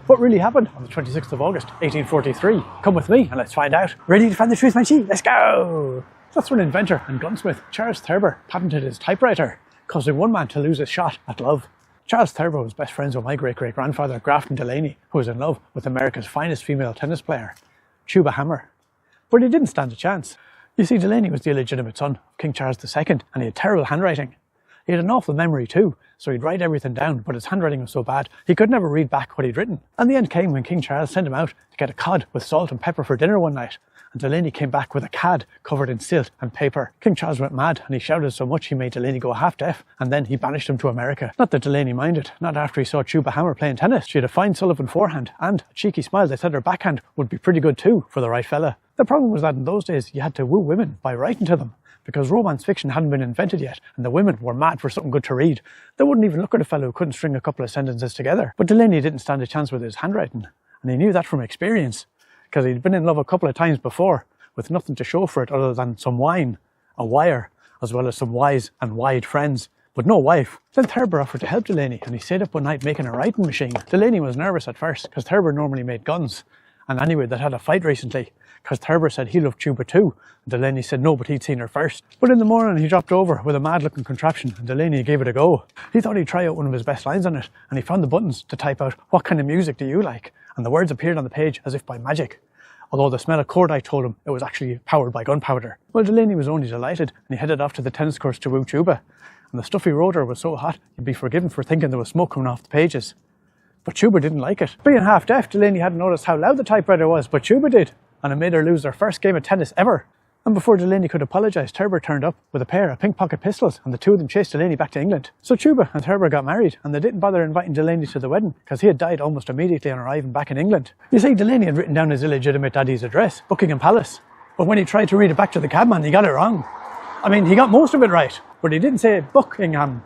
What really happened on the 26th of August, 1843? Come with me and let's find out. Ready to find the truth, my chi? Let's go! That's when inventor and gunsmith Charles Thurber patented his typewriter, causing one man to lose his shot at love. Charles Thurber was best friends with my great-great-grandfather Grafton Delaney, who was in love with America's finest female tennis player, Tuba Hammer. But he didn't stand a chance. You see, Delaney was the illegitimate son of King Charles II, and he had terrible handwriting. He had an awful memory too, so he'd write everything down, but his handwriting was so bad he could never read back what he'd written. And the end came when King Charles sent him out to get a cod with salt and pepper for dinner one night, and Delaney came back with a cad covered in silt and paper. King Charles went mad and he shouted so much he made Delaney go half deaf, and then he banished him to America. Not that Delaney minded, not after he saw Tuba Hammer playing tennis. She had a fine Sullivan forehand and a cheeky smile that said her backhand would be pretty good too for the right fella. The problem was that in those days you had to woo women by writing to them, because romance fiction hadn't been invented yet, and the women were mad for something good to read. They wouldn't even look at a fellow who couldn't string a couple of sentences together. But Delaney didn't stand a chance with his handwriting, and he knew that from experience, because he'd been in love a couple of times before, with nothing to show for it other than some wine, a wire, as well as some wise and wide friends, but no wife. Then Thurber offered to help Delaney, and he stayed up one night making a writing machine. Delaney was nervous at first, because Thurber normally made guns, and anyway, they'd had a fight recently, because Thurber said he loved Tuba too, and Delaney said no, but he'd seen her first. But in the morning he dropped over with a mad looking contraption, and Delaney gave it a go. He thought he'd try out one of his best lines on it, and he found the buttons to type out, "What kind of music do you like?" And the words appeared on the page as if by magic, although the smell of cordite told him it was actually powered by gunpowder. Well, Delaney was only delighted, and he headed off to the tennis courts to woo Tuba, and the stuff he wrote her was so hot he'd be forgiven for thinking there was smoke coming off the pages. But Tuba didn't like it. Being half deaf, Delaney hadn't noticed how loud the typewriter was, but Tuba did, and it made her lose their first game of tennis ever. And before Delaney could apologise, Thurber turned up with a pair of pink pocket pistols, and the two of them chased Delaney back to England. So Tuba and Thurber got married, and they didn't bother inviting Delaney to the wedding, because he had died almost immediately on arriving back in England. You see, Delaney had written down his illegitimate daddy's address, Buckingham Palace, but when he tried to read it back to the cabman, he got it wrong. I mean, he got most of it right, but he didn't say Buckingham.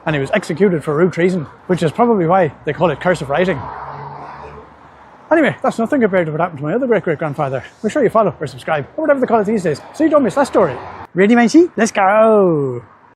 And he was executed for rude treason, which is probably why they call it cursive writing. Anyway, that's nothing compared to what happened to my other great-great-grandfather. Make sure you follow or subscribe, or whatever they call it these days, so you don't miss that story. Ready, matey? Let's go!